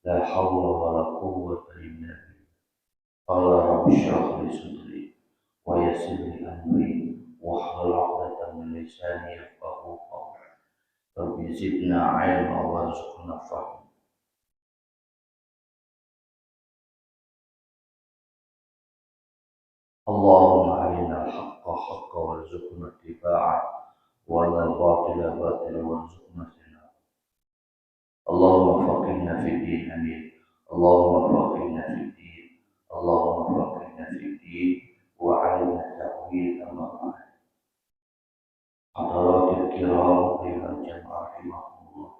لا حول ولا قوة إلا بالله. قال رب اشرح لي صدري ويسر لي أمري واحلل عقدة من لساني يفقهوا قولي. رب زدنا علما وارزقنا فهما. اللهم أرنا الحق حقا وارزقنا اتباعه وأرنا الباطل باطلا وارزقنا اجتنابه. اللهم فقهنا في الدين آمين. اللهم فقهنا في الدين. اللهم فقهنا في الدين وعلمنا التأويل. أما بعد. حضرات الكرام أيها الجماعة rahimahumullah.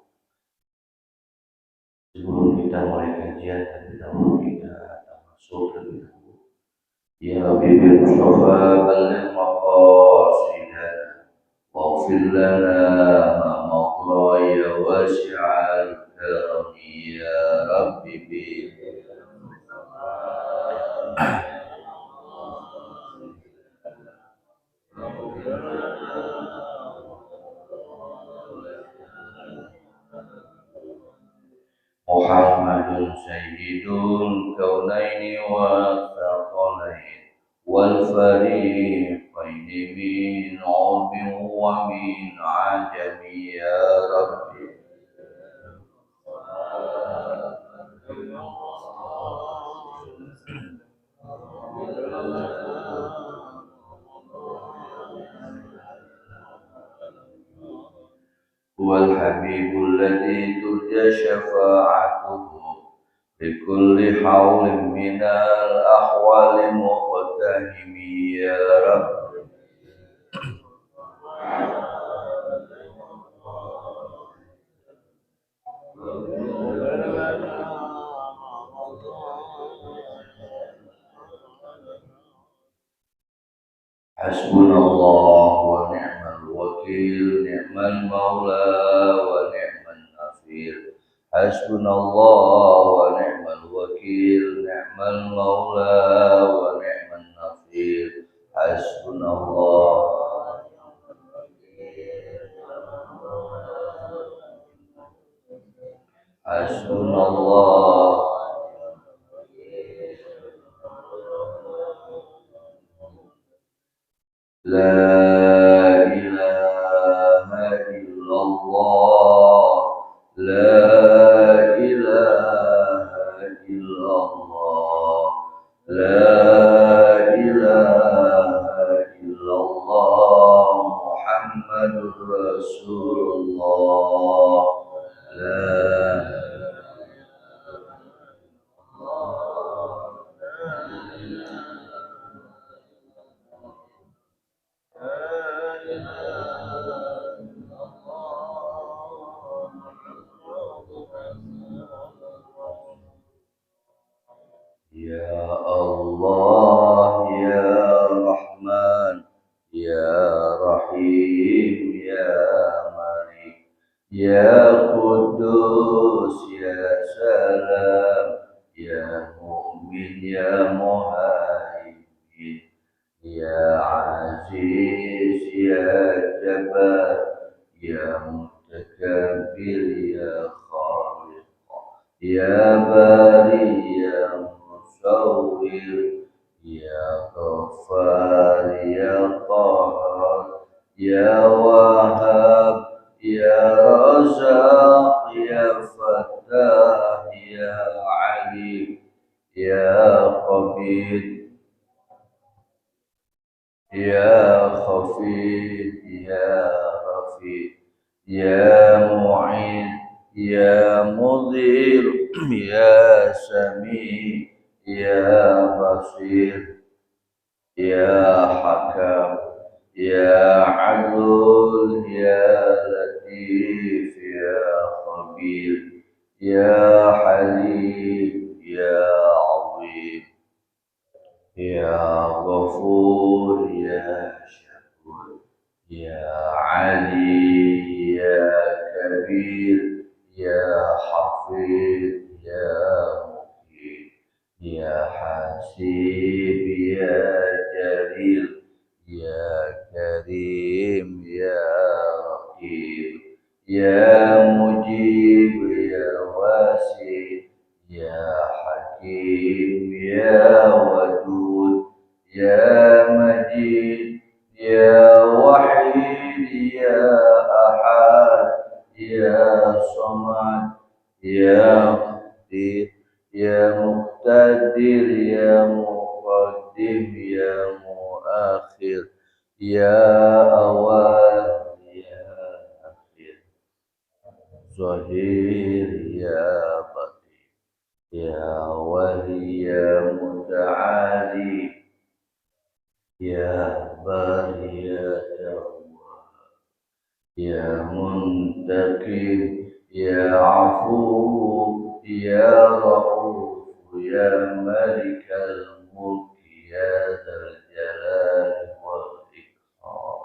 Sebelum kita mulai kajian terlebih dahulu kita masuk terlebih dahulu. Ya Habib Mustafa balligh maqasidana waghfir lana ma maqla ya wasi'al karami ya Rabbi bi Muhammadun sayyidul kaunaini wa thaqalain wal fariqaini min urbin wa min ajami ya Rabbi. هو الحبيب الذي ترجى شفاعته بكل حول من الأحوال مقتهم يا رب. حسبنا الله ونعم الوكيل نعم المولى ونعم النصير. حسبنا الله ونعم الوكيل نعم المولى ونعم النصير. حسبنا الله. حسبنا الله. لا إله إلا الله. لا إله إلا الله. لا إله إلا الله محمد رسول الله. لا Ya Allah ya Rahman ya Rahim ya Malik ya Qudus ya Salam ya Mu'min ya Muhaimin ya Aziz ya Jabbar ya Mutakabbir ya Khaliq ya Bari ya Musawwir ya Ghaffar ya Qahhar ya Wahhab ya Razzaq ya Fattah ya Alim ya Qabir ya Khafir ya Rafi ya Mu'in ya Mudhir ya Sami ya Basir ya Hakam ya Adul ya Latif ya Khabir ya Halim ya Azim ya Ghafur ya Syakur ya Ali ya Kabir ya Hafiz ya Muqim ya Hasib ya Jalil ya Karim ya Raqib ya Mujib ya Wasi يا حكيم يا ودود يا مجيد يا وحيد يا أحد يا صمد يا قدير يا مقتدر يا مقدم يا مؤخر يا أول يا أخير ظهير يا بطين يا ولي يا متعالي يا باري يا تواب يا منتقم يا عفو يا رؤوف يا ملك الملك يا ذا الجلال والإكرام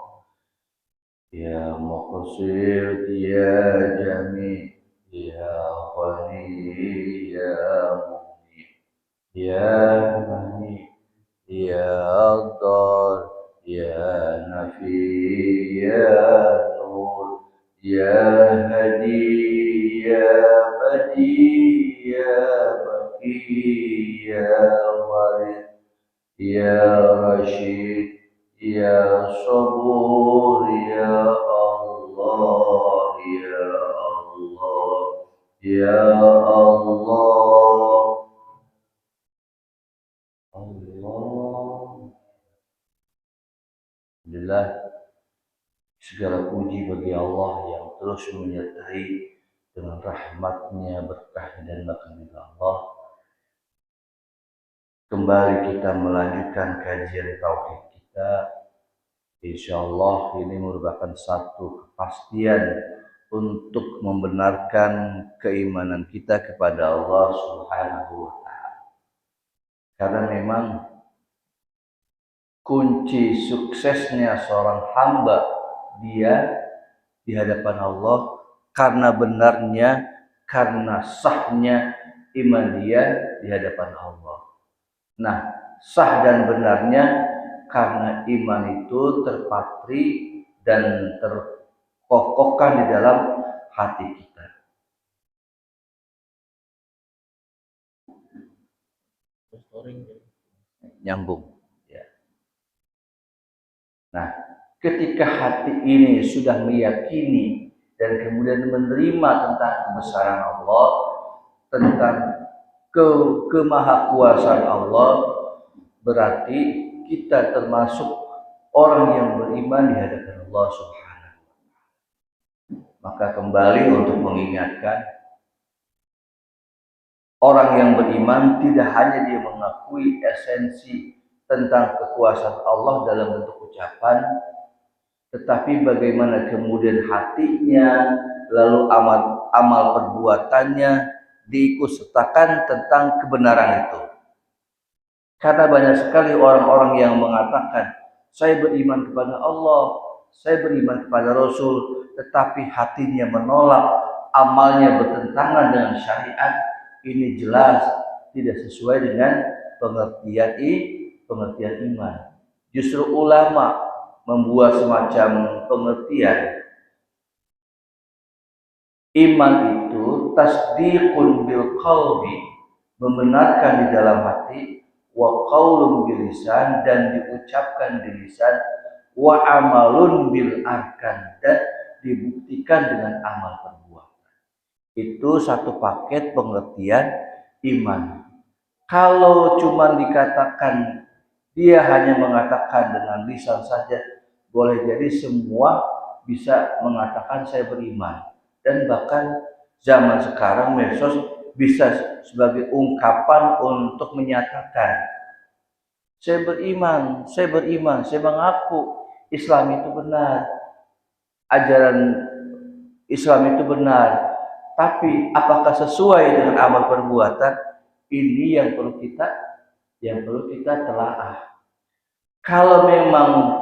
يا مقصد يا جميل يا غني يا مغني يا غني يا ضار يا نفي يا نور يا هدي يا بديع يا بكي يا وارث يا رشيد يا صبور يا الله يا الله يا الله Allah. Alhamdulillah, segala puji bagi Allah yang terus menyertai dengan rahmatnya, berkahnya dan bahkan Allah. Kembali kita melanjutkan kajian tauhid kita. Insya Allah ini merupakan satu kepastian untuk membenarkan keimanan kita kepada Allah Subhanahu wa Ta'ala. Karena memang kunci suksesnya seorang hamba dia di hadapan Allah karena benarnya, karena sahnya iman dia di hadapan Allah. Nah, sah dan benarnya karena iman itu terpatri dan terkokohkan di dalam hati kita. Nyambung. Nah, ketika hati ini sudah meyakini dan kemudian menerima tentang kebesaran Allah, tentang kemahakuasaan Allah, berarti kita termasuk orang yang beriman di hadapan Allah Subhanahu. Maka kembali untuk mengingatkan, orang yang beriman tidak hanya dia mengakui esensi tentang kekuasaan Allah dalam bentuk ucapan, tetapi bagaimana kemudian hatinya, lalu amal perbuatannya diikutsertakan tentang kebenaran itu. Karena banyak sekali orang-orang yang mengatakan, saya beriman kepada Allah, saya beriman kepada Rasul, tetapi hatinya menolak, amalnya bertentangan dengan syariat. Ini jelas tidak sesuai dengan pengertian iman. Justru ulama membuat semacam pengertian iman itu tasdiqun bil qalbi, membenarkan di dalam hati, wa qaulun bil lisan, dan diucapkan di lisan, wa amalun bil arkan, dan dibuktikan dengan amal perbuatan. Itu satu paket pengertian iman. Kalau cuma dikatakan, dia hanya mengatakan dengan lisan saja, boleh jadi semua bisa mengatakan saya beriman. Dan bahkan zaman sekarang medsos bisa sebagai ungkapan untuk menyatakan saya beriman, saya mengaku Islam itu benar, ajaran Islam itu benar. Tapi apakah sesuai dengan amal perbuatan? Ini yang perlu kita telaah. Kalau memang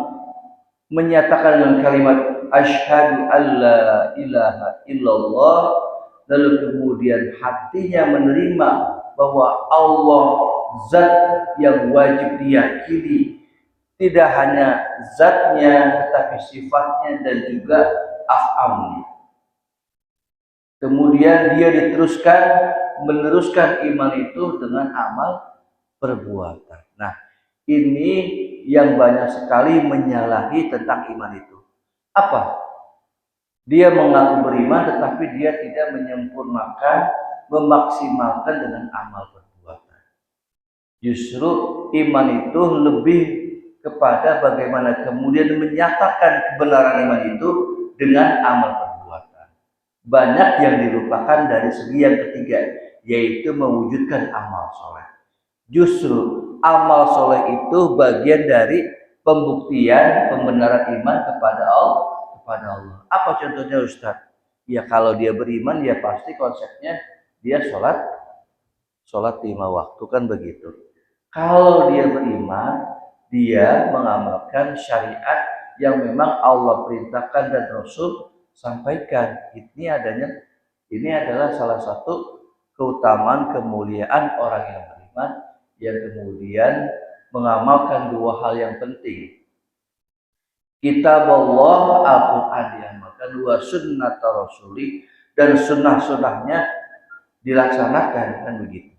menyatakan dengan kalimat asyhadu alla ilaha illallah, lalu kemudian hatinya menerima bahwa Allah zat yang wajib diyakini, tidak hanya zatnya tetapi sifatnya dan juga af'alnya. Kemudian dia meneruskan iman itu dengan amal perbuatan. Nah, ini yang banyak sekali menyalahi tentang iman itu. Apa? Dia mengaku beriman tetapi dia tidak menyempurnakan, memaksimalkan dengan amal perbuatan. Justru iman itu lebih kepada bagaimana kemudian menyatakan kebenaran iman itu dengan amal perbuatan. Banyak yang dilupakan dari segi yang ketiga, yaitu mewujudkan amal soleh. Justru amal soleh itu bagian dari pembuktian pembenaran iman kepada Allah. Apa contohnya Ustaz? Ya kalau dia beriman ya pasti konsepnya dia sholat 5 waktu kan begitu. Kalau dia beriman, dia mengamalkan syariat yang memang Allah perintahkan dan Rasul sampaikan. Ini adalah salah satu keutamaan kemuliaan orang yang beriman yang kemudian mengamalkan 2 hal yang penting. Kitab Allah, Al-Quran diamalkan, wa sunnah Rasuli, dan sunnah-sunnahnya dilaksanakan kan begitu.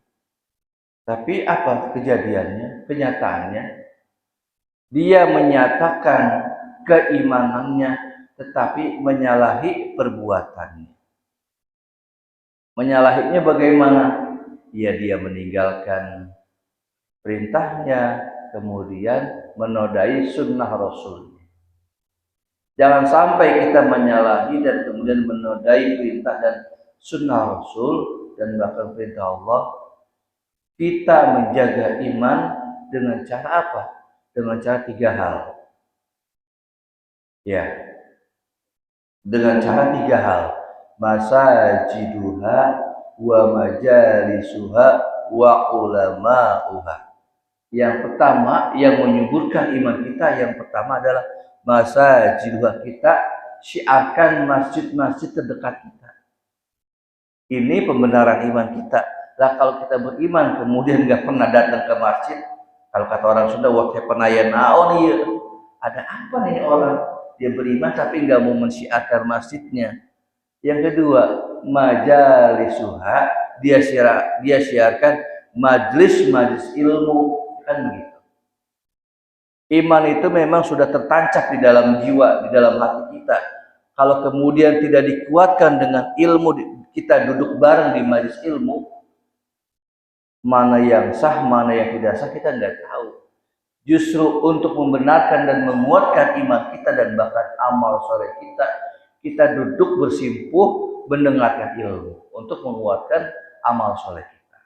Tapi apa kejadiannya, kenyataannya? Dia menyatakan keimanannya tetapi menyalahi perbuatannya. Menyalahinya bagaimana? Ya dia meninggalkan perintahnya, kemudian menodai sunnah Rasul. Jangan sampai kita menyalahi dan kemudian menodai perintah dan sunnah Rasul dan bahkan perintah Allah. Kita menjaga iman dengan cara apa? Dengan cara 3 hal. Ya, dengan cara 3 hal. Masajiduha wa majalisuha wa ulama'uha. Yang pertama yang menyuburkan iman kita, yang pertama adalah masajiduha, kita syiarkan masjid-masjid terdekat kita. Ini pembenaran iman kita. Lah kalau kita beriman kemudian nggak pernah datang ke masjid, kalau kata orang Sunda, wah saya pernah ya naon ya. Ada apa nih orang dia beriman tapi nggak mau mensyiarkan masjidnya. Yang kedua, majalisuha, dia syiarkan majlis ilmu kan begitu. Iman itu memang sudah tertancap di dalam jiwa, di dalam hati kita. Kalau kemudian tidak dikuatkan dengan ilmu, kita duduk bareng di majlis ilmu, mana yang sah, mana yang tidak sah kita nggak tahu. Justru untuk membenarkan dan menguatkan iman kita dan bahkan amal soleh kita duduk bersimpuh mendengarkan ilmu untuk menguatkan amal soleh kita.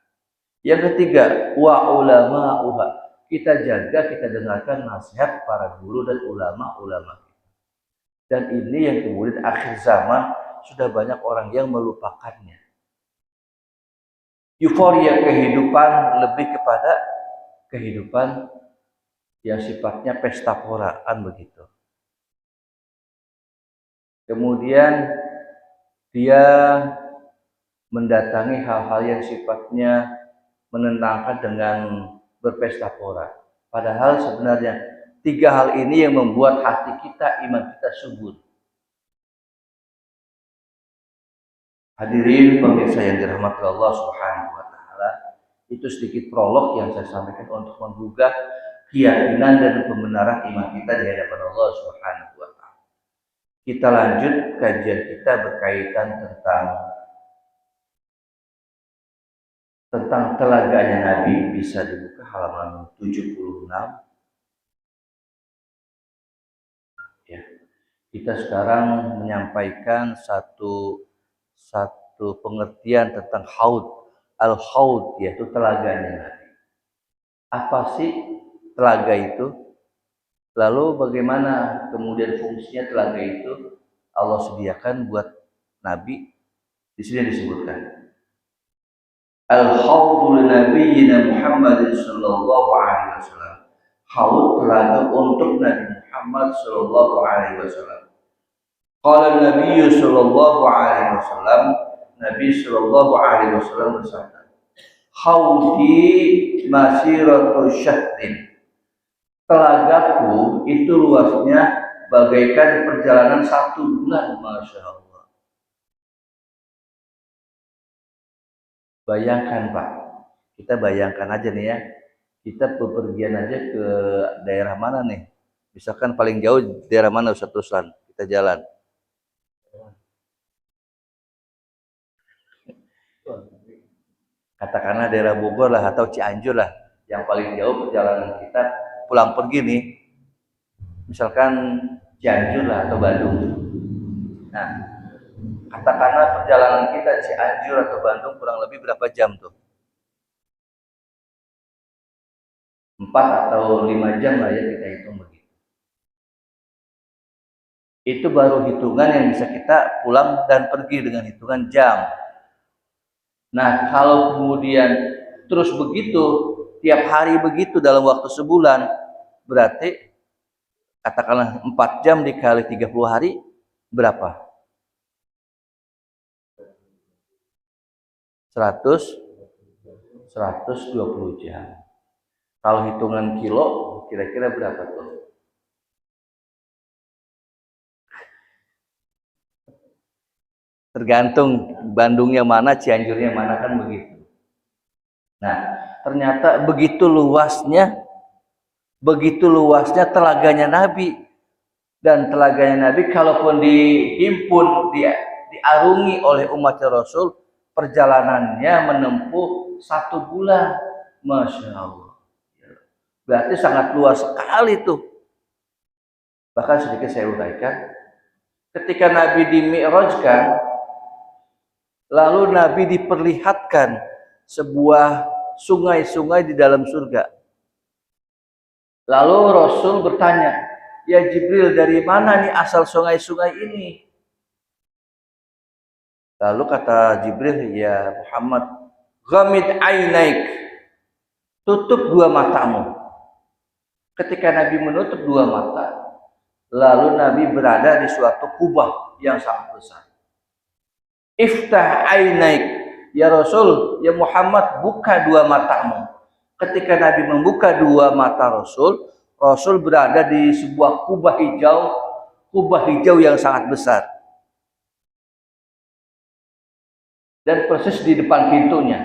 Yang ketiga, wa ulama'uha, kita jaga, kita dengarkan nasihat para guru dan ulama-ulama kita. Dan ini yang kemudian akhir zaman sudah banyak orang yang melupakannya. Euforia kehidupan lebih kepada kehidupan yang sifatnya pesta poraan begitu. Kemudian dia mendatangi hal-hal yang sifatnya menenangkan dengan berpesta pora. Padahal sebenarnya 3 hal ini yang membuat hati kita, iman kita subur. Hadirin pemirsa yang dirahmati Allah Subhanahu wa taala, itu sedikit prolog yang saya sampaikan untuk menggugah keyakinan dan pembenaran iman kita di hadapan Allah Subhanahu wa taala. Kita lanjut kajian kita berkaitan tentang telaganya Nabi. Bisa dibuka halaman 76. Ya. Kita sekarang menyampaikan satu pengertian tentang haud. Al-haud yaitu telaganya Nabi. Apa sih telaga itu? Lalu bagaimana kemudian fungsinya telaga itu Allah sediakan buat Nabi? Di sini disebutkan Al-haudul nabiyyina Muhammad sallallahu alaihi wasallam. Haud telaga untuk Nabi Muhammad sallallahu alaihi wasallam. Qala Nabi sallallahu alaihi wasallam, Nabi sallallahu alaihi wasallam bersabda, haudi masiratu syahrin. Telagaku itu luasnya bagaikan perjalanan 1 bulan, masya Allah. Bayangkan Pak, kita bayangkan aja nih ya, kita bepergian aja ke daerah mana nih? Misalkan paling jauh daerah mana Ustaz Ruslan? Kita jalan. Katakanlah daerah Bogor lah atau Cianjur lah, yang paling jauh perjalanan kita pulang pergi nih, misalkan Cianjur lah atau Bandung. Nah, katakanlah perjalanan kita Cianjur atau Bandung kurang lebih berapa jam tuh? 4 atau 5 jam lah ya kita hitung begitu. Itu baru hitungan yang bisa kita pulang dan pergi dengan hitungan jam. Nah, kalau kemudian terus begitu, tiap hari begitu dalam waktu sebulan, berarti katakanlah 4 jam dikali 30 hari, berapa? 120 jam. Kalau hitungan kilo, kira-kira berapa tuh? Tergantung Bandungnya mana, Cianjurnya mana, kan begitu. Nah, ternyata begitu luasnya telaganya Nabi. Dan telaganya Nabi kalaupun dihimpun, diarungi oleh umat Rasul, perjalanannya menempuh 1 bulan. Masya Allah. Berarti sangat luas sekali tuh. Bahkan sedikit saya uraikan, ketika Nabi dimi'rajkan, lalu Nabi diperlihatkan sebuah sungai-sungai di dalam surga. Lalu Rasul bertanya, "Ya Jibril, dari mana nih asal sungai-sungai ini?" Lalu kata Jibril, "Ya Muhammad, ghamid ainaik, tutup 2 matamu." Ketika Nabi menutup 2 mata, lalu Nabi berada di suatu kubah yang sangat besar. Iftah ainaik, ya Rasul, ya Muhammad, buka 2 matamu. Ketika Nabi membuka 2 mata Rasul, Rasul berada di sebuah kubah hijau yang sangat besar. Dan persis di depan pintunya.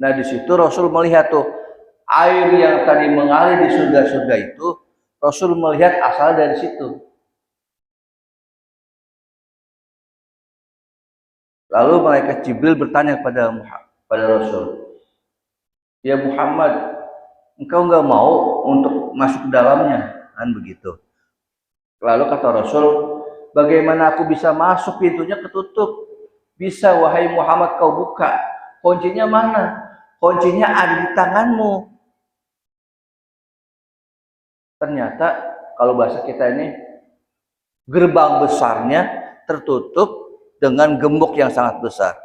Nah, di situ Rasul melihat tuh air yang tadi mengalir di surga-surga itu, Rasul melihat asal dari situ. Lalu malaikat Jibril bertanya pada Rasul, "Ya Muhammad, engkau nggak mau untuk masuk ke dalamnya?" Kan begitu. Lalu kata Rasul, "Bagaimana aku bisa masuk? Pintunya ketutup." "Bisa, wahai Muhammad, kau buka. Kuncinya mana?" "Kuncinya ada di tanganmu." Ternyata kalau bahasa kita ini, gerbang besarnya tertutup dengan gembok yang sangat besar.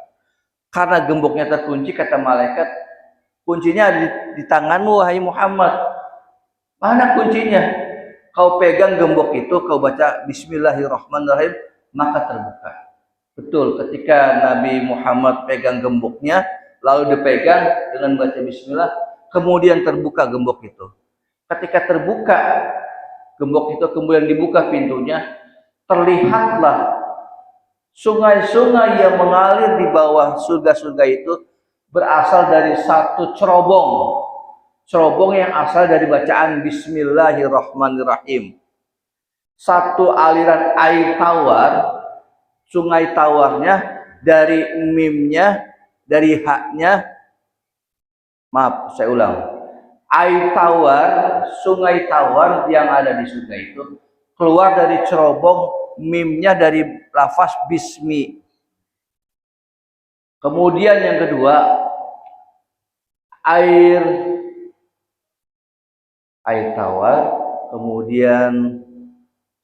Karena gemboknya terkunci, kata malaikat, "Kuncinya ada di tanganmu, wahai Muhammad." "Mana kuncinya?" "Kau pegang gembok itu, kau baca Bismillahirrahmanirrahim, maka terbuka." Betul, ketika Nabi Muhammad pegang gemboknya, lalu dipegang dengan baca Bismillah, kemudian terbuka gembok itu. Ketika terbuka gembok itu, kemudian dibuka pintunya, terlihatlah sungai-sungai yang mengalir di bawah surga-surga itu berasal dari satu cerobong yang asal dari bacaan Bismillahirrahmanirrahim. Satu aliran air tawar, sungai tawarnya, dari mimnya, dari haknya, maaf saya ulang, air tawar, sungai tawar yang ada di surga itu keluar dari cerobong mimnya dari lafaz bismi. Kemudian yang kedua, air tawar, kemudian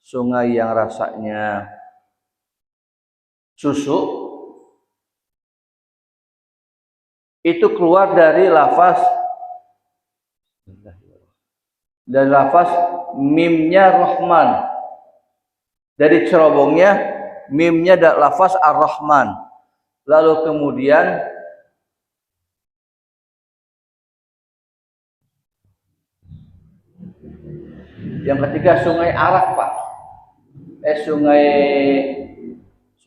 sungai yang rasanya susu, itu keluar dari lafaz mimnya Rahman. Dari cerobongnya mimnya lafaz Ar-Rahman. Lalu kemudian yang ketiga sungai Arak, Pak.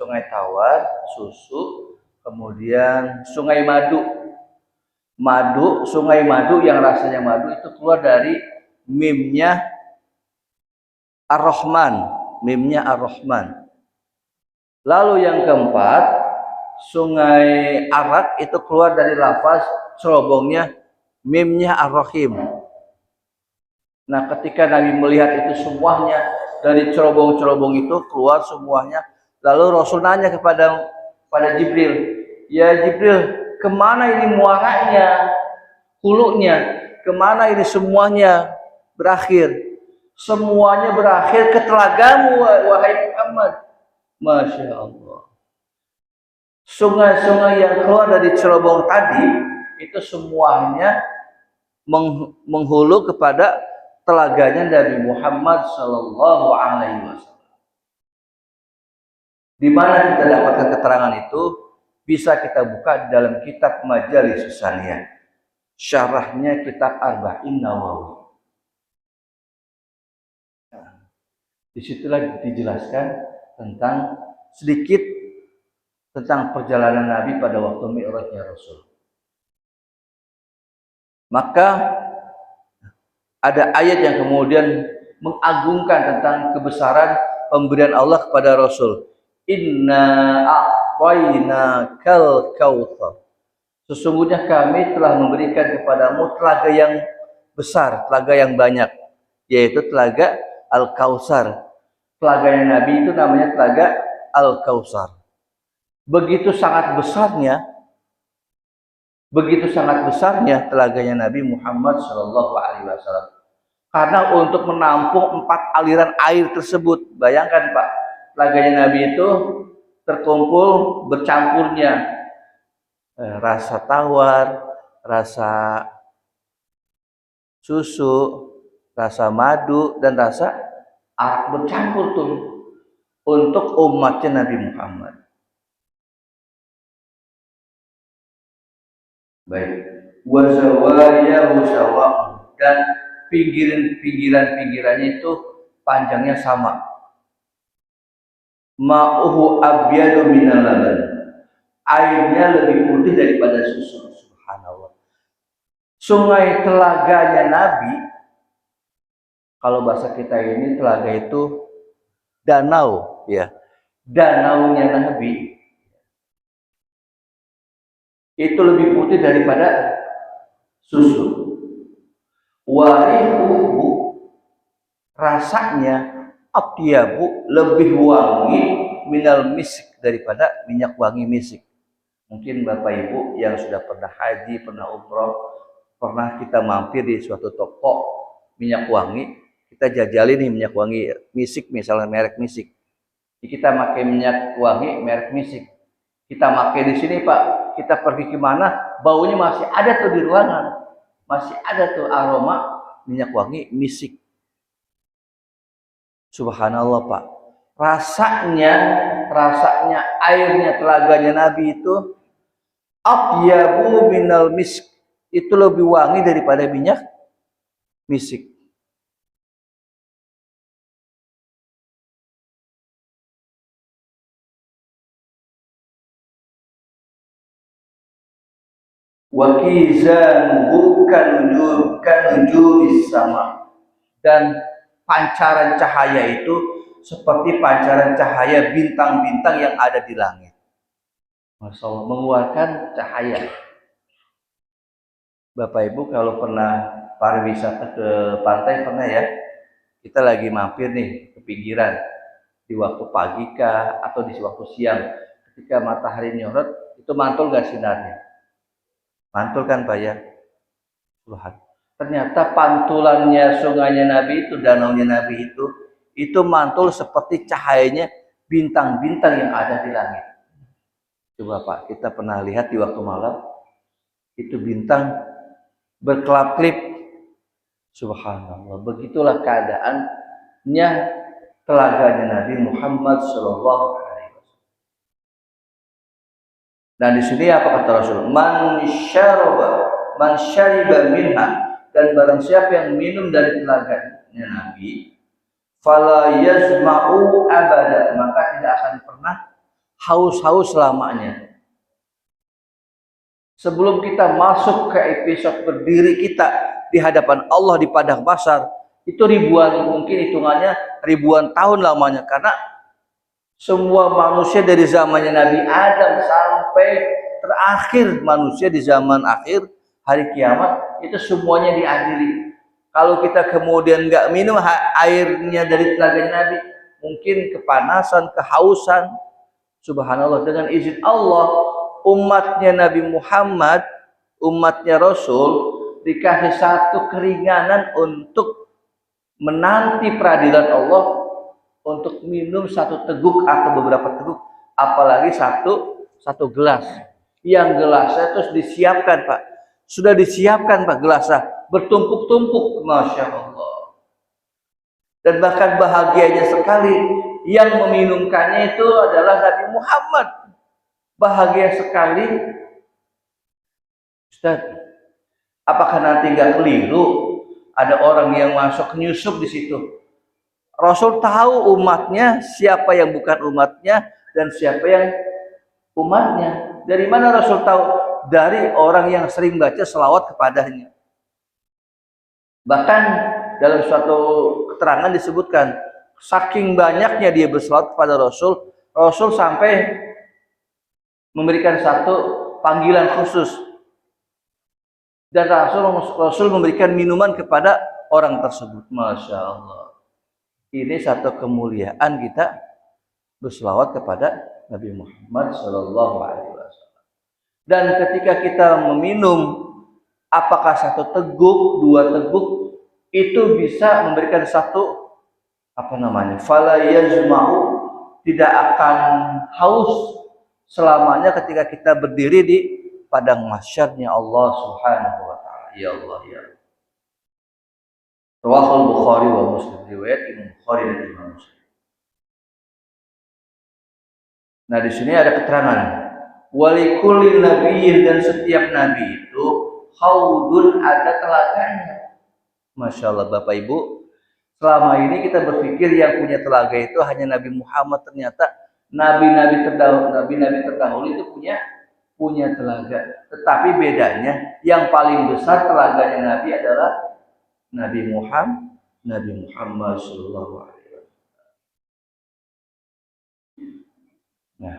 Sungai Tawar, susu, kemudian Sungai Madu. Sungai Madu yang rasanya madu itu keluar dari mimnya Ar-Rahman, mimnya Ar-Rahman. Lalu yang keempat, Sungai Arak itu keluar dari lafaz cerobongnya mimnya Ar-Rahim. Nah, ketika Nabi melihat itu semuanya dari cerobong-cerobong itu keluar semuanya, lalu Rasul nanya kepada Jibril, "Ya Jibril, kemana ini muaranya, hulunya, kemana ini semuanya berakhir?" "Semuanya berakhir ke telagamu, wahai Muhammad." Masya Allah. Sungai-sungai yang keluar dari cerobong tadi itu semuanya menghulu kepada telaganya Nabi Muhammad Sallallahu Alaihi Wasallam. Di mana kita dapatkan keterangan itu? Bisa kita buka di dalam kitab Majalis Susaniyah, syarahnya kitab Arba'in Nawawi. Disitulah dijelaskan tentang sedikit tentang perjalanan Nabi pada waktu Mi'rajnya Rasul. Maka ada ayat yang kemudian mengagungkan tentang kebesaran pemberian Allah kepada Rasul. Inna a'tainakal kautsar. Sesungguhnya kami telah memberikan kepadamu telaga yang besar, telaga yang banyak, yaitu telaga Al-Kautsar. Telaganya Nabi itu namanya telaga Al-Kautsar. Begitu sangat besarnya telaganya Nabi Muhammad Shallallahu Alaihi Wasallam. Karena untuk menampung 4 aliran air tersebut, bayangkan Pak, telaganya Nabi itu terkumpul bercampurnya rasa tawar, rasa susu, rasa madu, dan rasa arak bercampur tuh untuk umatnya Nabi Muhammad. Baik, wazawayahu sawa, dan pinggirannya itu panjangnya sama. Ma'uhu abyadu minal laban, airnya lebih putih daripada susu. Subhanallah. Sungai telaganya Nabi, kalau bahasa kita ini telaga itu danau, ya. Danaunya Nabi itu lebih putih daripada susu. Warihuhu, rasanya atyabu, lebih wangi minal misik, daripada minyak wangi misik. Mungkin Bapak Ibu yang sudah pernah haji, pernah umroh, pernah kita mampir di suatu toko minyak wangi, kita jajali nih minyak wangi misik, misalnya merek misik. Kita pakai minyak wangi merek misik, kita pakai di sini Pak, kita pergi kemana, baunya masih ada tuh di ruangan, masih ada tuh aroma minyak wangi misik. Subhanallah Pak, rasanya airnya telaganya Nabi itu atyabu minal misk, itu lebih wangi daripada minyak misik. Wa kizanuhu kanujubis sama, dan pancaran cahaya itu seperti pancaran cahaya bintang-bintang yang ada di langit. Masya Allah, mengeluarkan cahaya. Bapak Ibu kalau pernah pariwisata ke pantai, pernah ya, kita lagi mampir nih ke pinggiran di waktu pagi kah atau di waktu siang, ketika matahari nyorot, itu mantul gak sinarnya? Mantul kan Pak ya? Ternyata pantulannya sungainya Nabi itu, danaunya Nabi itu mantul seperti cahayanya bintang-bintang yang ada di langit. Coba Pak, kita pernah lihat di waktu malam, itu bintang berkelap-kelip. Subhanallah, begitulah keadaannya telaganya Nabi Muhammad Shallallahu Alaihi Wasallam. Dan di sini apa kata Rasul? Man syariba minha, dan barang siapa yang minum dari telaganya Nabi, fala yazma'u abada, maka tidak akan pernah haus-haus selamanya. Sebelum kita masuk ke episode berdiri kita di hadapan Allah di padang mahsyar, itu ribuan, mungkin hitungannya ribuan tahun lamanya, karena semua manusia dari zamannya Nabi Adam sampai terakhir manusia di zaman akhir hari kiamat itu semuanya diadili. Kalau kita kemudian nggak minum airnya dari telaganya Nabi, mungkin kepanasan, kehausan. Subhanallah, dengan izin Allah, umatnya Nabi Muhammad, umatnya Rasul, dikasih satu keringanan untuk menanti peradilan Allah, untuk minum satu teguk atau beberapa teguk, apalagi satu gelas. Yang gelasnya terus disiapkan, Pak. Sudah disiapkan, Pak, gelasnya bertumpuk-tumpuk, Masya Allah. Dan bahkan bahagianya sekali, yang meminumkannya itu adalah Nabi Muhammad. Bahagia sekali. Ustaz, apakah nanti nggak keliru ada orang yang masuk nyusup di situ? Rasul tahu umatnya, siapa yang bukan umatnya dan siapa yang umatnya. Dari mana Rasul tahu? Dari orang yang sering baca selawat kepadanya. Bahkan dalam suatu keterangan disebutkan, saking banyaknya dia berselawat kepada Rasul, Rasul sampai memberikan satu panggilan khusus. Dan Rasul memberikan minuman kepada orang tersebut. Masya Allah. Ini satu kemuliaan kita berselawat kepada Nabi Muhammad Sallallahu Alaihi Wasallam. Dan ketika kita meminum, apakah satu teguk, dua teguk, itu bisa memberikan satu fala yazma'u, tidak akan haus selamanya ketika kita berdiri di padang mahsyarnya Allah Subhanahu wa taala. Ya Allah, ya Allah. Rawahul Bukhari wa Muslim, riwayat Imam Bukhari dan Imam Muslim. Nah, di sini ada keterangan walikulli nabiyyin, dan setiap nabi itu haudun, ada telaganya. Masya Allah, Bapak Ibu, selama ini kita berpikir yang punya telaga itu hanya Nabi Muhammad. Ternyata nabi-nabi terdahulu itu punya telaga. Tetapi bedanya, yang paling besar telaganya Nabi adalah Nabi Muhammad Sallallahu Alaihi Wasallam. Nah,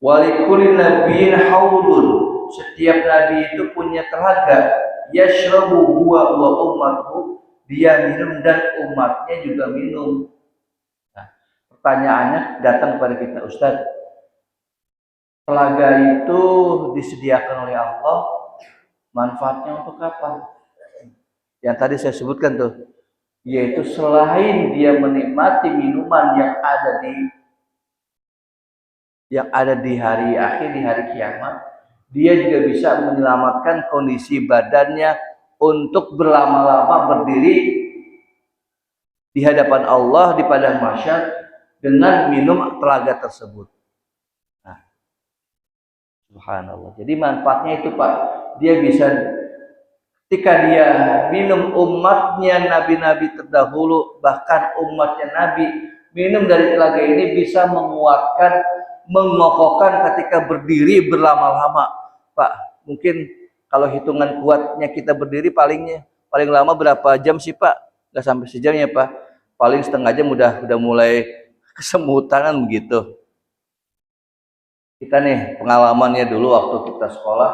walikulli nabiyyin haudun, setiap nabi itu punya telaga. Yashrabu huwa wa ummatuhu, dia minum dan umatnya juga minum. Nah, pertanyaannya datang kepada kita, Ustaz, telaga itu disediakan oleh Allah, manfaatnya untuk apa? Yang tadi saya sebutkan tuh, yaitu selain dia menikmati minuman yang ada di hari akhir, di hari kiamat, dia juga bisa menyelamatkan kondisi badannya untuk berlama-lama berdiri di hadapan Allah di padang mahsyar dengan minum telaga tersebut. Nah, subhanallah. Jadi manfaatnya itu, Pak, dia bisa, ketika dia minum, umatnya nabi-nabi terdahulu, bahkan umatnya Nabi minum dari telaga ini bisa menguatkan, mengokohkan ketika berdiri berlama-lama. Pak, mungkin kalau hitungan kuatnya kita berdiri paling lama berapa jam sih, Pak? Nggak sampai sejam ya, Pak. Paling setengah jam udah mulai kesemutan begitu. Kita nih pengalamannya dulu waktu kita sekolah,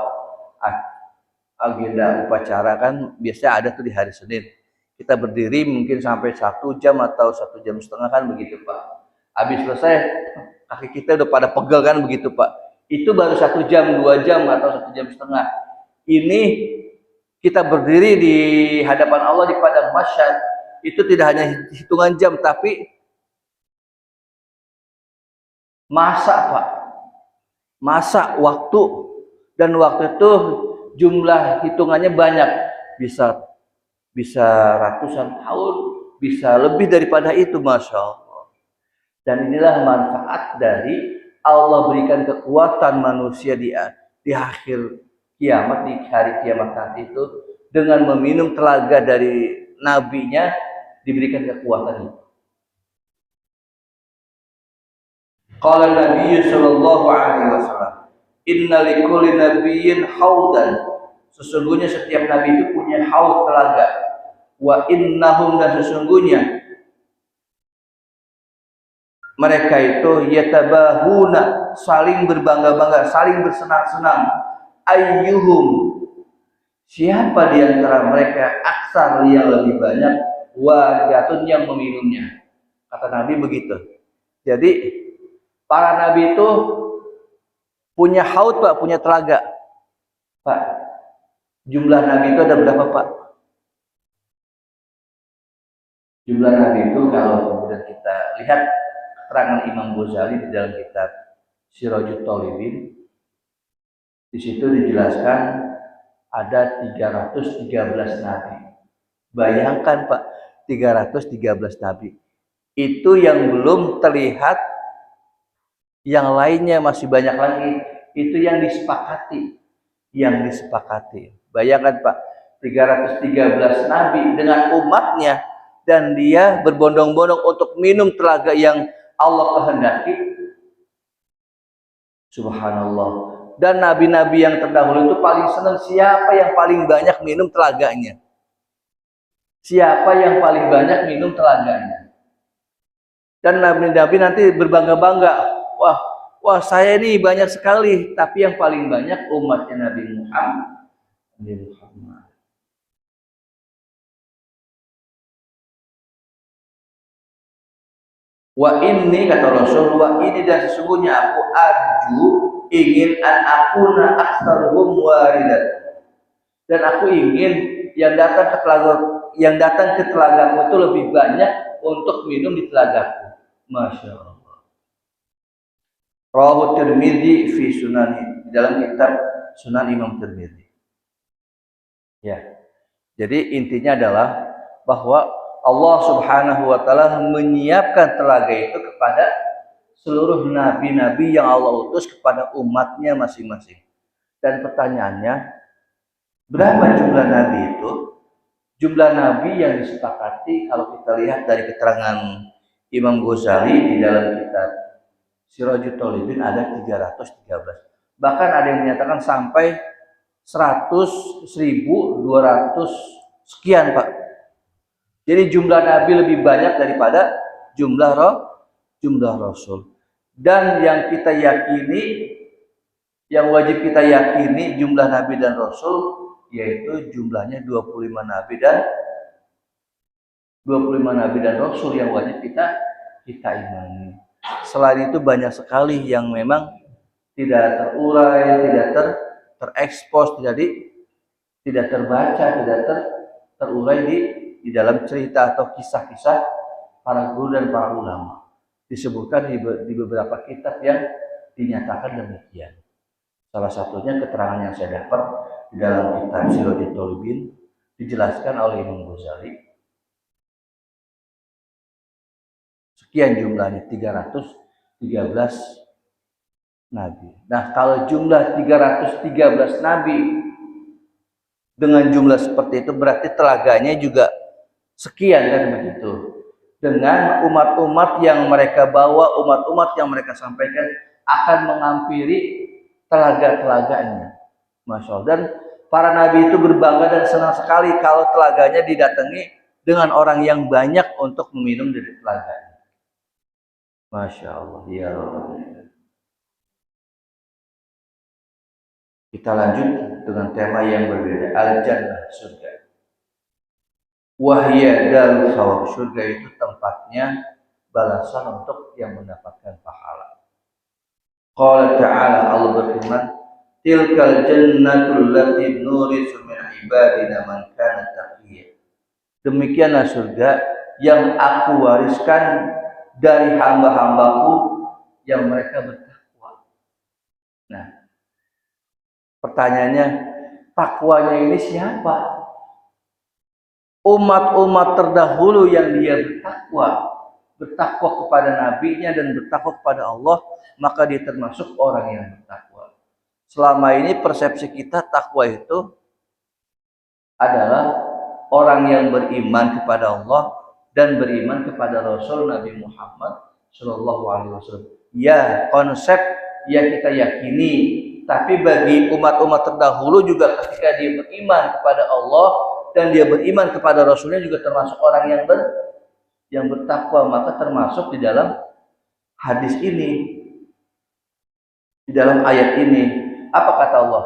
agenda upacara kan biasanya ada tuh di hari Senin. Kita berdiri mungkin sampai 1 jam atau 1,5 jam kan begitu, Pak. Habis selesai kaki kita udah pada pegel kan begitu, Pak. Itu baru 1 jam, 2 jam atau 1,5 jam. Ini kita berdiri di hadapan Allah di padang mahsyar, itu tidak hanya hitungan jam, tapi masa, Pak. Masa, waktu. Dan waktu itu jumlah hitungannya banyak, bisa ratusan tahun, bisa lebih daripada itu, Masya Allah. Dan inilah manfaat dari Allah berikan kekuatan manusia di akhir kiamat, di hari kiamat nanti itu, dengan meminum telaga dari nabinya, diberikan kekuatan itu. Qala Nabi sallallahu alaihi wasallam, "Inna likulli nabiyyin haudan." Sesungguhnya setiap nabi itu punya haud telaga. Wa innahum, dan sesungguhnya mereka itu yatabahuna, saling berbangga-bangga, saling bersenang-senang. Ayyuhum, siapa di antara mereka aksar yang lebih banyak wadatun yang meminumnya. Kata Nabi begitu. Jadi para nabi itu punya haud, Pak, punya telaga. Pak, jumlah nabi itu ada berapa, Pak? Jumlah nabi itu kalau kemudian kita lihat keterangan Imam Ghazali di dalam kitab Sirajut Thalibin, di situ dijelaskan ada 313 nabi. Bayangkan, Pak, 313 nabi. Itu yang belum terlihat, yang lainnya masih banyak lagi. Itu yang disepakati. Bayangkan, Pak, 313 nabi dengan umatnya, dan dia berbondong-bondong untuk minum telaga yang Allah kehendaki. Subhanallah. Dan nabi-nabi yang terdahulu itu paling senang siapa yang paling banyak minum telaganya. Dan nabi-nabi nanti berbangga-bangga, wah saya ini banyak sekali, tapi yang paling banyak umatnya Nabi Muhammad. Wa ini, kata Rasul, wa ini, dan sesungguhnya aku ingin an akuna aktsaruhum waridan, dan aku ingin yang datang ke telagaku itu lebih banyak untuk minum di telagaku. Masya Allah. Rawahu Tirmidzi fi Sunani, di dalam kitab Sunan Imam Tirmidzi. Ya. Jadi intinya adalah bahwa Allah Subhanahu wa taala menyiapkan telaga itu kepada seluruh nabi-nabi yang Allah utus kepada umatnya masing-masing. Dan pertanyaannya, berapa jumlah nabi itu? Jumlah nabi yang disepakati kalau kita lihat dari keterangan Imam Ghazali di dalam kitab Sirajut Thalibin ada 313. Bahkan ada yang menyatakan sampai 100.200 sekian, Pak. Jadi jumlah nabi lebih banyak daripada jumlah rasul. Dan yang kita yakini, yang wajib kita yakini jumlah nabi dan rasul, yaitu jumlahnya 25 nabi dan rasul yang wajib kita imani. Selain itu banyak sekali yang memang tidak terurai, tidak terekspos, tidak terbaca, tidak terurai di dalam cerita atau kisah-kisah para guru dan para ulama. Disebutkan di beberapa kitab yang dinyatakan demikian. Salah satunya keterangan yang saya dapat di dalam kitab Sirajut Thalibin, dijelaskan oleh Imam Ghazali. Sekian jumlahnya, 313 nabi. Nah, kalau jumlah 313 nabi dengan jumlah seperti itu, berarti telaganya juga sekian, kan begitu. Dengan umat-umat yang mereka bawa, umat-umat yang mereka sampaikan akan menghampiri telaga-telaganya. Masya Allah. Dan para nabi itu berbangga dan senang sekali kalau telaganya didatangi dengan orang yang banyak untuk meminum dari telaganya. Masya Allah. Ya Allah. Kita lanjut dengan tema yang berbeda. Al-Jannah, surga. Wahya darul thawab, surga itu tempatnya balasan untuk yang mendapatkan pahala. Qala ta'ala, Allah berfirman, tilkal jannatul lati nurisu min ibadina man kana taqiyya. Demikianlah surga yang aku wariskan dari hamba-hambaku yang mereka bertakwa. Nah, pertanyaannya, takwanya ini siapa? Umat-umat terdahulu yang dia bertakwa kepada nabinya dan bertakwa kepada Allah, maka dia termasuk orang yang bertakwa. Selama ini persepsi kita takwa itu adalah orang yang beriman kepada Allah dan beriman kepada Rasul Nabi Muhammad Shallallahu Alaihi Wasallam. ya konsep yang kita yakini, tapi bagi umat-umat terdahulu juga ketika dia beriman kepada Allah dan dia beriman kepada Rasulnya juga termasuk orang yang bertakwa, maka termasuk di dalam hadis ini, di dalam ayat ini. Apa kata Allah?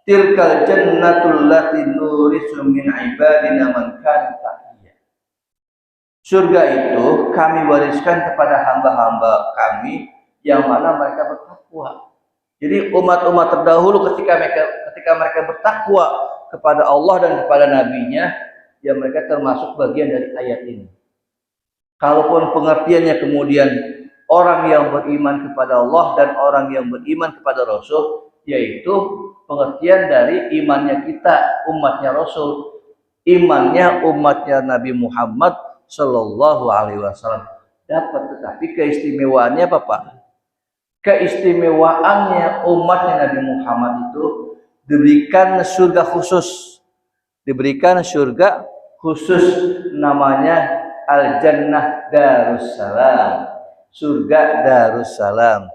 Tilkal jannatul lati nurisu min ibadina man kana taqiyya. Surga itu kami wariskan kepada hamba-hamba kami yang mana mereka bertakwa. Jadi umat-umat terdahulu ketika mereka bertakwa kepada Allah dan kepada nabinya, ya mereka termasuk bagian dari ayat ini. Kalaupun pengertiannya kemudian orang yang beriman kepada Allah dan orang yang beriman kepada Rasul, yaitu pengertian dari imannya kita, umatnya Rasul, imannya umatnya Nabi Muhammad Sallallahu Alaihi Wasallam dapat. Tetapi keistimewaannya apa Pak? Keistimewaannya umatnya Nabi Muhammad itu diberikan surga khusus, namanya Al-Jannah Darussalam, surga Darussalam.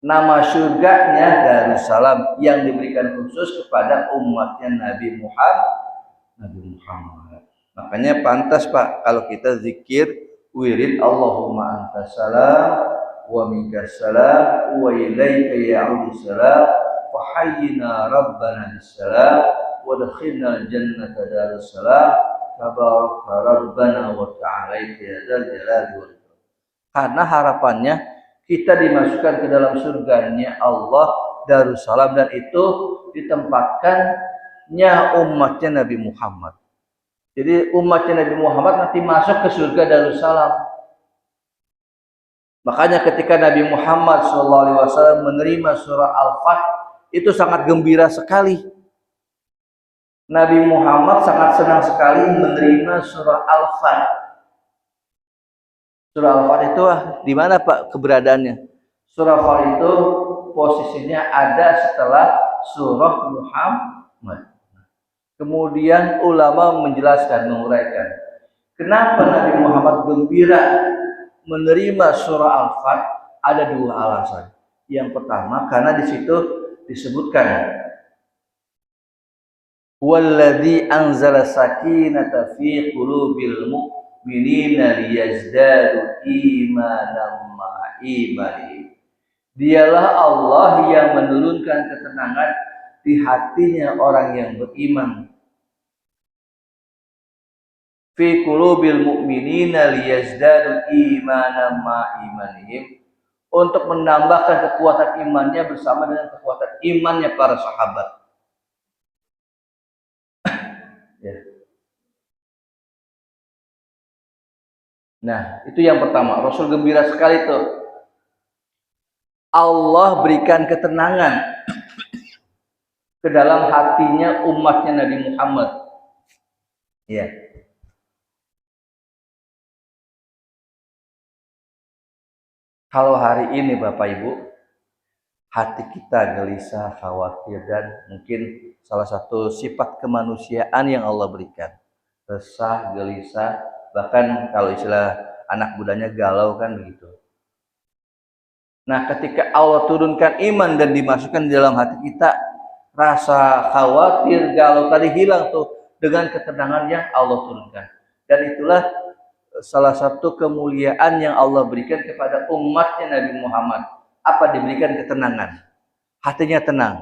Nama surganya Darussalam yang diberikan khusus kepada umatnya Nabi Muhammad. Makanya pantas Pak kalau kita zikir wirid Allahumma antas salam wa minkas salam wa ilaika ya'udus salam wa hayyina rabbana bis salam wa dakhilna jannata Darussalam tabaraka rabbana wa ta'ala ya dzal jalali wal ikram. Karena harapannya kita dimasukkan ke dalam surganya Allah Darussalam, dan itu ditempatkannya umatnya Nabi Muhammad. Jadi umatnya Nabi Muhammad nanti masuk ke surga Darussalam. Makanya ketika Nabi Muhammad SAW menerima surah Al-Fath itu sangat gembira sekali. Nabi Muhammad sangat senang sekali menerima surah Al-Fath. Surah Al-Fath itu di mana Pak keberadaannya? Surah Al-Fath itu posisinya ada setelah surah Muhammad. Kemudian ulama menjelaskan, menguraikan kenapa Nabi Muhammad gembira menerima surah Al-Fath. Ada dua alasan. Yang pertama karena di situ disebutkan walladzi anzala sakinata fi qulubil mu'minina liyazdadu imanan ma'a imanihim. Dialah Allah yang menurunkan ketenangan di hatinya orang yang beriman. Fi qulubil mu'minina liyazdadu imanan ma'a imanihim, untuk menambahkan kekuatan imannya bersama dengan kekuatan imannya para sahabat. Ya. Nah, itu yang pertama. Rasul gembira sekali tuh. Allah berikan ketenangan ke dalam hatinya umatnya Nabi Muhammad. Ya. Kalau hari ini Bapak Ibu, hati kita gelisah, khawatir, dan mungkin salah satu sifat kemanusiaan yang Allah berikan, resah, gelisah, bahkan kalau istilah anak mudanya galau kan begitu. Nah, ketika Allah turunkan iman dan dimasukkan di dalam hati kita, rasa khawatir, galau tadi hilang tuh dengan ketenangan yang Allah turunkan. Dan itulah salah satu kemuliaan yang Allah berikan kepada umatnya Nabi Muhammad. Apa? Diberikan ketenangan, hatinya tenang.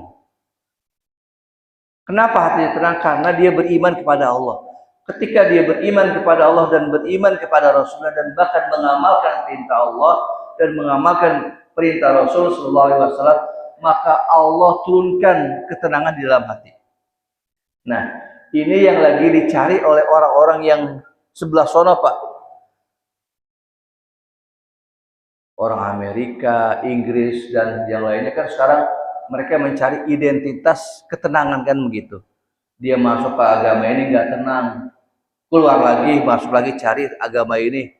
Kenapa hatinya tenang? Karena dia beriman kepada Allah. Ketika dia beriman kepada Allah dan beriman kepada Rasulullah dan bahkan mengamalkan perintah Allah dan mengamalkan perintah Rasul Sallallahu Alaihi Wasallam, maka Allah turunkan ketenangan di dalam hati. Nah, ini yang lagi dicari oleh orang-orang yang sebelah sono Pak. Orang Amerika, Inggris, dan yang lainnya kan sekarang mereka mencari identitas ketenangan kan begitu. Dia masuk ke agama ini nggak tenang, keluar lagi, masuk lagi cari agama ini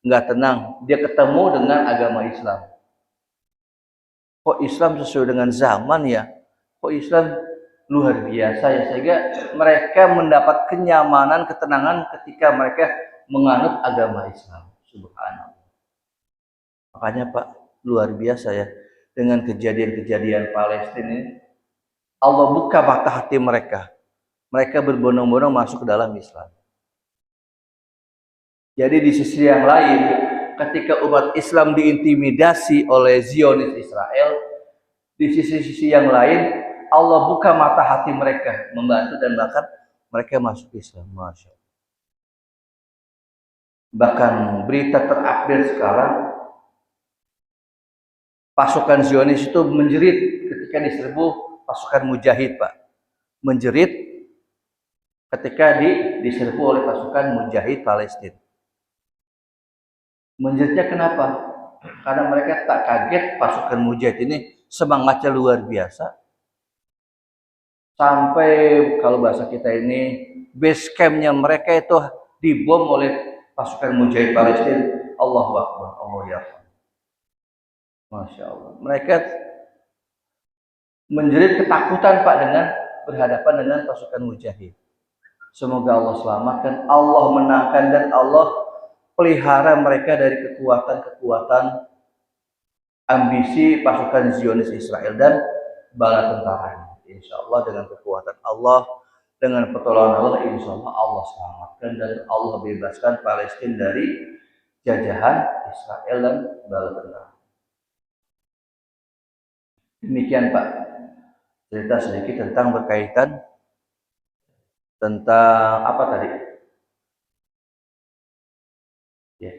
nggak tenang. Dia ketemu dengan agama Islam. Kok Islam sesuai dengan zaman ya? Kok Islam luar biasa ya? Sehingga mereka mendapat kenyamanan, ketenangan ketika mereka menganut agama Islam. Subhanallah. Makanya Pak, luar biasa ya dengan kejadian-kejadian Palestina ini. Allah buka mata hati mereka. Mereka berbondong-bondong masuk ke dalam Islam. Jadi di sisi yang lain, ketika umat Islam diintimidasi oleh Zionis Israel, di sisi-sisi yang lain Allah buka mata hati mereka, membantu dan bahkan mereka masuk Islam. Masya Allah. Bahkan berita terupdate sekarang, pasukan Zionis itu menjerit ketika diserbu pasukan Mujahid, Pak. Menjerit ketika diserbu oleh pasukan Mujahid Palestina. Menjeritnya kenapa? Karena mereka tak kaget pasukan Mujahid ini semangatnya luar biasa. Sampai kalau bahasa kita ini base campnya mereka itu dibom oleh pasukan Mujahid Palestina. Allahu Akbar, Allah ya. Masya Allah. Mereka menjerit ketakutan Pak dengan berhadapan dengan pasukan Mujahid. Semoga Allah selamatkan, Allah menangkan dan Allah pelihara mereka dari kekuatan-kekuatan ambisi pasukan Zionis Israel dan bala tentaranya. Insya Allah dengan kekuatan Allah, dengan pertolongan Allah, insya Allah Allah selamatkan dan Allah bebaskan Palestina dari jajahan Israel dan bala tentara. Demikian Pak, cerita sedikit tentang berkaitan tentang apa tadi? Ya.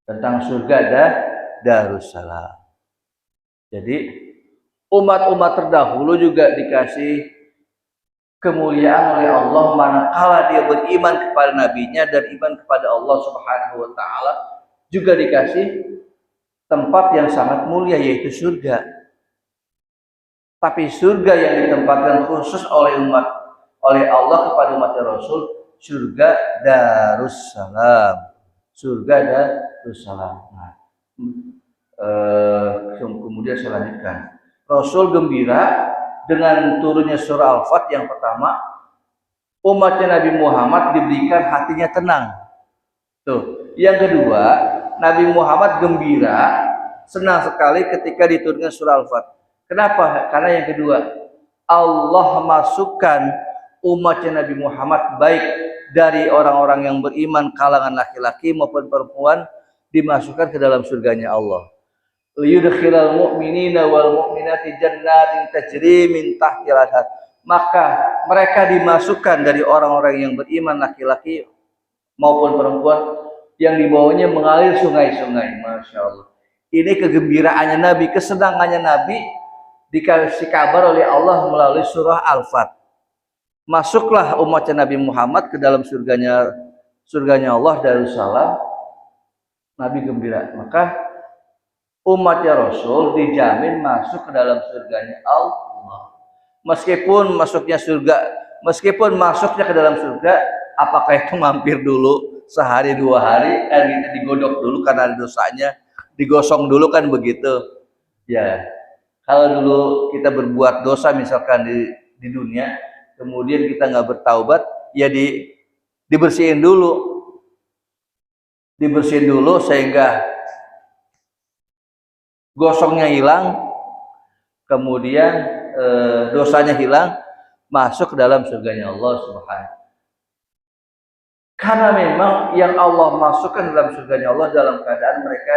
Tentang surga Darussalam. Jadi umat-umat terdahulu juga dikasih kemuliaan oleh Allah manakala dia beriman kepada nabinya dan iman kepada Allah Subhanahu wa taala, juga dikasih tempat yang sangat mulia yaitu surga. Tapi surga yang ditempatkan khusus oleh Allah kepada umat Rasul, surga Darussalam. Surga Darussalam. Nah, kemudian saya lanjutkan. Rasul gembira dengan turunnya surah Al-Fat yang pertama, umatnya Nabi Muhammad diberikan hatinya tenang. Tuh. Yang kedua, Nabi Muhammad gembira, senang sekali ketika diturunkan surah Al-Fat. Kenapa? Karena yang kedua, Allah masukkan umatnya Nabi Muhammad baik dari orang-orang yang beriman kalangan laki-laki maupun perempuan dimasukkan ke dalam surganya Allah. Liyudkhilal mu'minina wal mu'minati jannatin tajri min tahtiha al-anhar. Maka mereka dimasukkan dari orang-orang yang beriman laki-laki maupun perempuan yang di bawahnya mengalir sungai-sungai. Masya Allah. Ini kegembiraannya Nabi, kesenangannya Nabi dikasih kabar oleh Allah melalui surah Al-Fat. Masuklah umatnya Nabi Muhammad ke dalam surganya Allah Darussalam. Nabi gembira. Maka umatnya Rasul dijamin masuk ke dalam surganya Allah. Meskipun masuknya ke dalam surga, apakah itu mampir dulu sehari 2 hari, digodok dulu karena ada dosanya, digosong dulu kan begitu. Ya, kalau dulu kita berbuat dosa misalkan di dunia, kemudian kita nggak bertaubat, ya dibersihin dulu sehingga gosongnya hilang, kemudian dosanya hilang, masuk ke dalam surganya Allah Subhanahu. Karena memang yang Allah masukkan dalam surganya Allah dalam keadaan mereka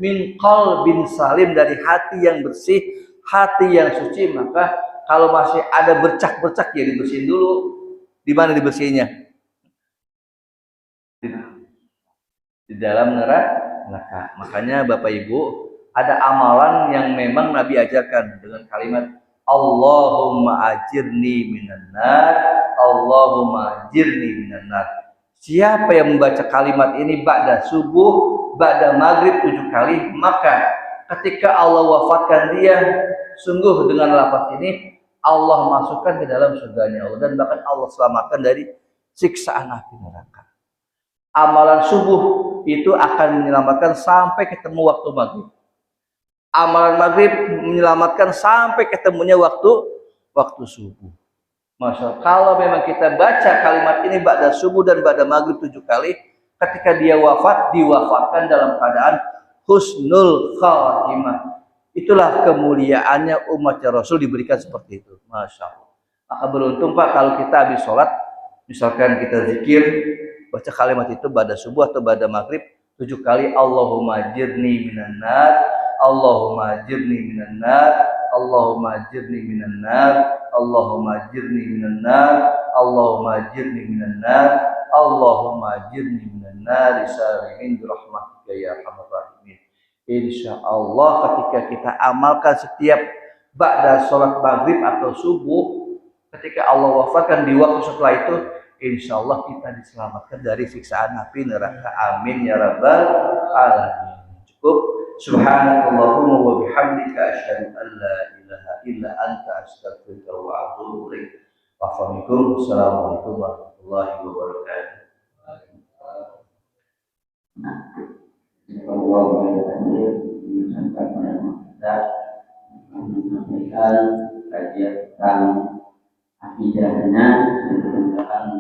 min qalbin salim, dari hati yang bersih, hati yang suci. Maka kalau masih ada bercak-bercak ya dibersihin dulu. Di mana dibersihinnya? Di dalam neraka. Makanya Bapak Ibu, ada amalan yang memang Nabi ajarkan dengan kalimat Allahumma ajirni minan nar, Allahumma ajirni minan nar. Siapa yang membaca kalimat ini ba'da subuh, ba'da maghrib 7 kali, maka ketika Allah wafatkan dia, sungguh dengan lafaz ini Allah masukkan ke dalam surganya Allah, dan bahkan Allah selamatkan dari siksaan api neraka. Amalan subuh itu akan menyelamatkan sampai ketemu waktu maghrib. Amalan maghrib menyelamatkan sampai ketemunya waktu subuh. Masya Allah. Kalau memang kita baca kalimat ini ba'da subuh dan ba'da maghrib 7 kali, ketika dia wafat, diwafatkan dalam keadaan husnul khatimah. Itulah kemuliaannya umatnya Rasul diberikan seperti itu. Masya Allah. Maka beruntung Pak kalau kita habis sholat, misalkan kita zikir, baca kalimat itu pada subuh atau pada maghrib 7 kali, Allahumma jirni minan nar, Allahumma jirni minan nar, Allahumma jirni minan nar, Allahumma jirni minan nar, Allahumma jirni minan nar, Allahumma jirni minan nar, salihin birahmatika ya arhamar rahimin. Insyaallah ketika kita amalkan setiap ba'da sholat maghrib atau subuh, ketika Allah wafatkan di waktu setelah itu, insyaallah kita diselamatkan dari siksaan api neraka. Amin ya rabbal alamin. Cukup. Subhanakallahumma wa bihamdika asyhadu an la ilaha illa anta astaghfiruka wa atubu ilaik. Wassalamualaikum warahmatullahi wabarakatuh. Allah menyampaikan kajian tentang akidahnya dan